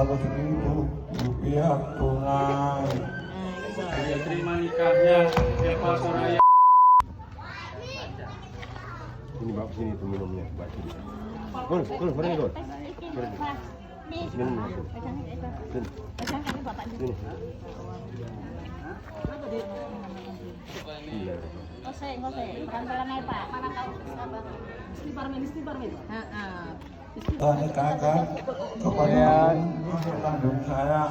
Rp1.000 tunai. Saya terima nikahnya Eva Soraya. Ini bawa sini tuh minumnya, bawa sini. Gol, bareng gol. Sini. Iya. Pelan-pelan aja Pak. Mana tahu sabar. Istighfar min. Saya nikahkan kepada anak kandung saya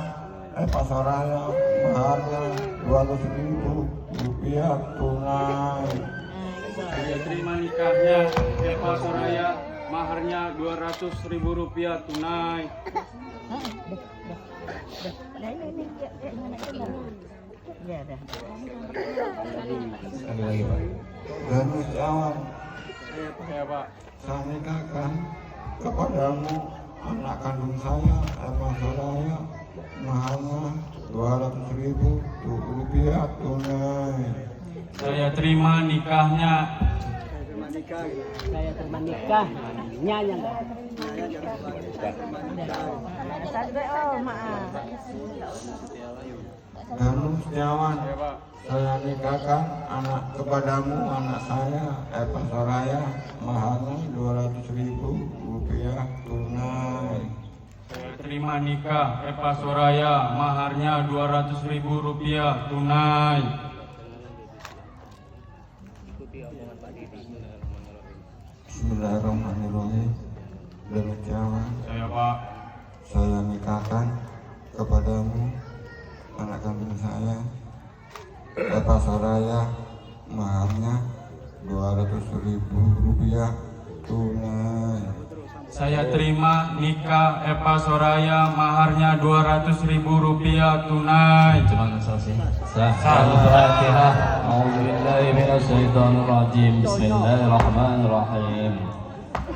Eva Soraya, maharnya Rp200.000 tunai. Saya terima nikahnya Eva Soraya, maharnya Rp200.000 tunai. Sekali lagi Pak. Dan Setiawan, Ya Pak. saya nikahkan kepadamu anak kandung saya Eva Soraya, maharnya Rp200.000 tunai. Saya terima nikahnya. Saya terima nikah. Nyanya enggak? Maaf. Dan Setiawan, Ya Pak. saya nikahkan anak kepadamu anak saya Eva Soraya, maharnya Rp200.000 tunai. Saya terima nikah Eva Soraya, maharnya Rp200.000 tunai. Bismillahirrahmanirrahim. Demi Setiawan, Saya Pak. saya nikahkan kepadamu anak kandung saya Eva Soraya, maharnya Rp200.000 tunai. Saya terima nikah Eva Soraya, maharnya Rp200.000 tunai. Al-Fatihah. A'udzubillahi minasyaitonir rajim. Bismillahirrahmanirrahim.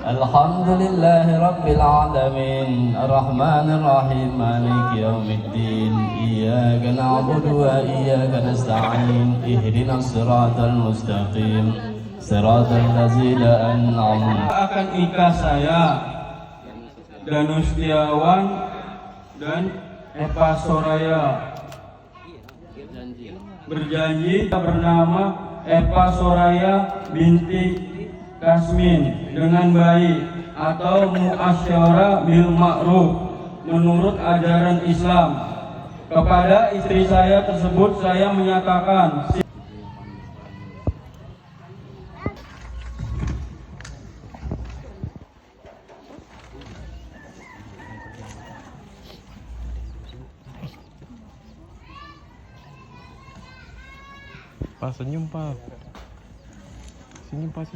Alhamdulillahi rabbil alamin. Arrahmanir rahim. Maliki yaumiddin. Iyyaka na'budu wa iyyaka nasta'in. Ihdinas siratal mustaqim. Siratal ladzina an'amta. Akan nikah saya Danus Setiawan dan Eva Soraya. Berjanji bernama Eva Soraya binti Kasmin dengan baik atau muasyarah bil ma'ruf menurut ajaran Islam. Kepada istri saya tersebut saya menyatakan Pak, senyum Pak. Senyum Pak.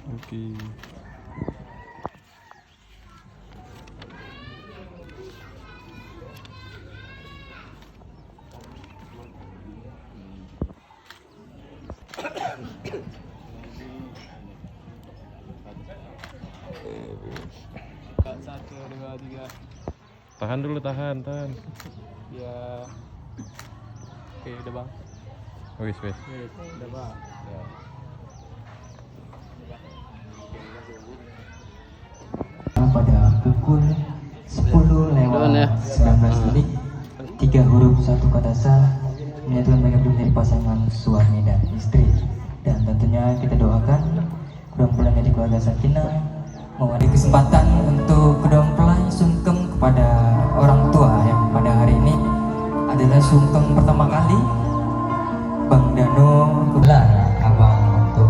Oke. Satu, dua, tiga. Tahan dulu, tahan. Ya. Oke, udah bang. Wis. Udah bang. Ya. Pada pukul 10:19 3 huruf satu kata sah menyatukan mereka menjadi pasangan suami dan istri. Dan tentunya kita doakan mudah-mudahan jadi keluarga sakinah. Mau ada kesempatan untuk kedua mempelai sungkem kepada orang tua yang pada hari ini adalah sungkem pertama kali Bang Dano kebelar abang untuk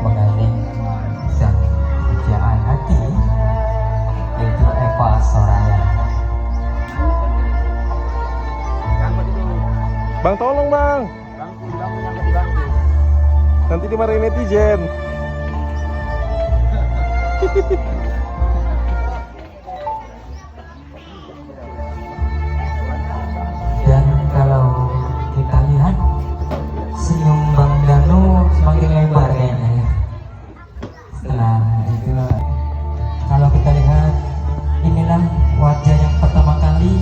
menggandeng sang pujaan hati yaitu Eva Soraya. Bang, tolong Bang. Nanti dimarahin netizen. Dan kalau kita lihat senyum Bang Danu semakin lebar kayaknya ya. Setelah itu kalau kita lihat inilah wajah yang pertama kali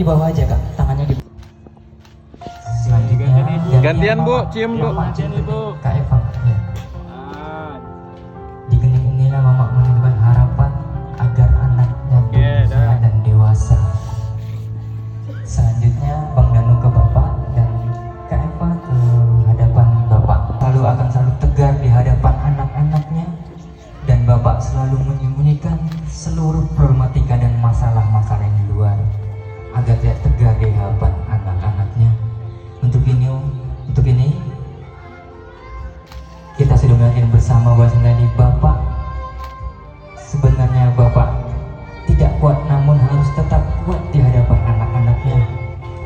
bawah aja Kak, tangannya di selanjutnya Gantian, Bu. Cium, Bu. Gantian Ibu. Kak Eva ya. Ah, Di kening inilah Mama menunjukkan harapan agar anaknya tumbuh sehat dan dewasa. Selanjutnya Bang Danu ke Bapak dan Kak Eva ke hadapan Bapak. Akan selalu tegar di hadapan anak-anaknya, dan Bapak selalu menyembunyikan seluruh problematika dan masalah-masalah yang di luar agar tidak tegar di hadapan anak-anaknya. Untuk ini kita sudah melihat bersama bahwasanya di Bapak sebenarnya Bapak tidak kuat, namun harus tetap kuat di hadapan anak-anaknya.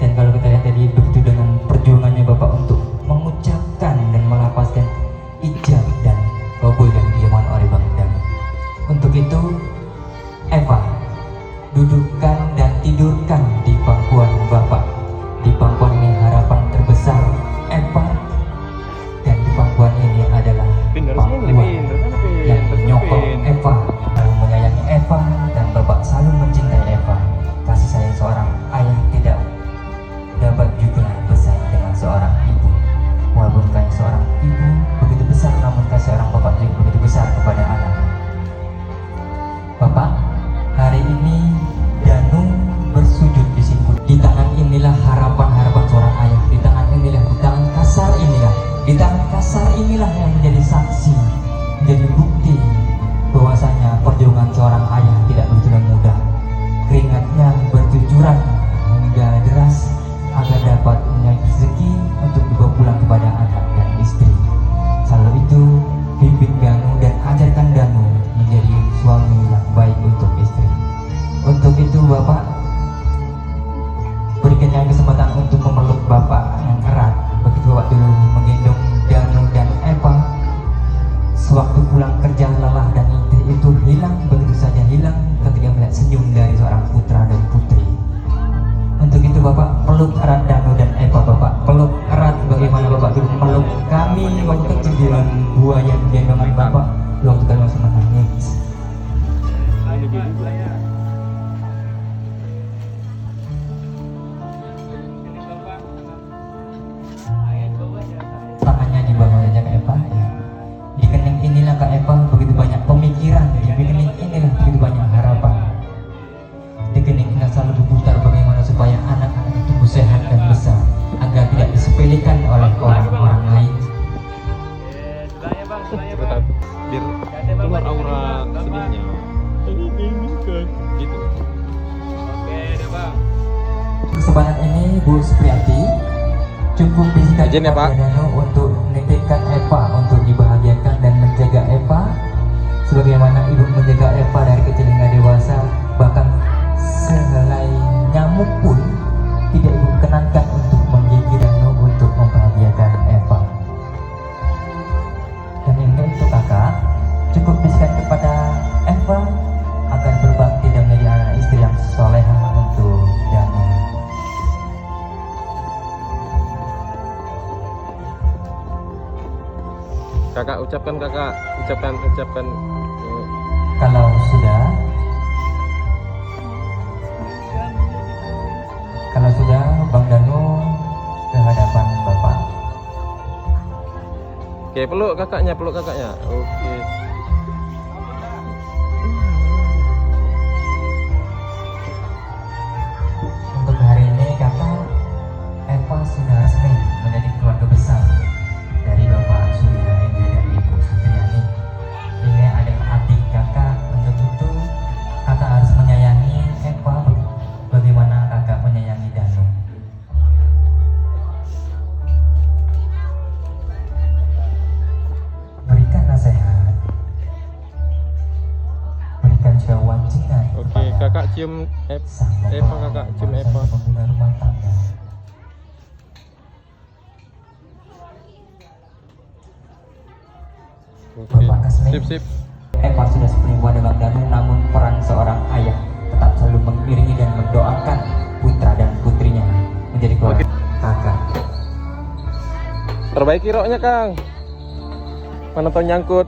Dan kalau kita lihat tadi begitu dengan perjuangannya Bapak untuk mengucapkan dan melafazkan ijab dan kabul yang diaman oleh Bang Danu. Untuk itu Eva, dudukkan dan tidurkan di pangkuan Bapak. Di pangkuan ini harapan terbesar Eva, dan di pangkuan ini adalah pangkuan yang menyokong Eva, selalu menyayangi Eva, dan Bapak selalu mencintai Eva. Kasih sayang seorang ayah tidak dapat juga bersaing dengan seorang ibu. Walaupun kasih seorang ibu begitu besar, namun kasih seorang bapak juga begitu besar kepada anak. Bapak, hari ini Danu bersujud di situ. Di tangan inilah harapan-harapan seorang ayah. Di tangan inilah, di tangan kasar inilah, di tangan kasar inilah yang menjadi saksi, menjadi bukti bahwasanya perjuangan seorang ayah tidak begitu mudah. Keringatnya bercucuran hingga deras agar dapat mencari rezeki untuk dibawa pulang kepada anak dan istri. Selalu itu bimbing Danu dan ajarkan Danu menjadi suami yang baik untuk istri. Untuk itu Bapak, berikan yang kesempatan untuk memeluk Bapak yang erat. Begitu Bapak dulu menggendong Danu dan Eva, sewaktu pulang kerja lelah dan letih itu hilang, begitu saja hilang ketika melihat senyum dari seorang putra dan putri. Untuk itu Bapak peluk erat Danu dan Eva. Bapak peluk erat bagaimana Bapak dulu peluk kami waktu kecil di dalam buaya di gendongan Bapak waktu kami masih menangis. Tangannya di bawah saja Kak Eva ya. Di kening inilah Kak Eva begitu banyak pemikiran, di kening inilah begitu banyak harapan. Di kening inilah selalu diputar bagaimana supaya anak-anak tumbuh sehat dan besar agar tidak disepelekan oleh orang-orang lain. biar keluar aura sedihnya. Gitu. Oke, deh Bang. Kesempatan ini Bu Supriyati cukup bisikan Izin ya, Pak. Danu untuk menitipkan Eva untuk dibahagiakan dan menjaga Eva sebagaimana ibu menjaga Eva dari kecil hingga dewasa, bahkan sehelai nyamuk pun tidak ibu kenankan untuk menggigit Danu untuk membahagiakan Eva. Dan ini untuk kakak cukup bisikan kepada Eva agar berbakti dan menjadi anak istri yang soleha untuk Danu. Kakak ucapkan Kalau sudah Bang Danu ke hadapan Bapak. Oke, peluk kakaknya. Oke. Untuk hari ini kakak Eva sudah resmi menjadi keluarga besar dari Bapak Surya Hendri dan Ibu Supriyani. Ini adalah adik kakak. Untuk itu kakak harus menyayangi Eva bagaimana kakak menyayangi Danu. Berikan nasihat, berikan jawabannya. Oke, kakak cium Eva, kakak cium Eva. Pembina rumah tangga. Oke. Bapak Kasmi. Sip. Eva sudah sepenuhnya kepada Bang Danu, namun peran seorang ayah tetap selalu mengiringi dan mendoakan putra dan putrinya menjadi keluarga kakak. Perbaiki roknya, Kang. Mana tau nyangkut.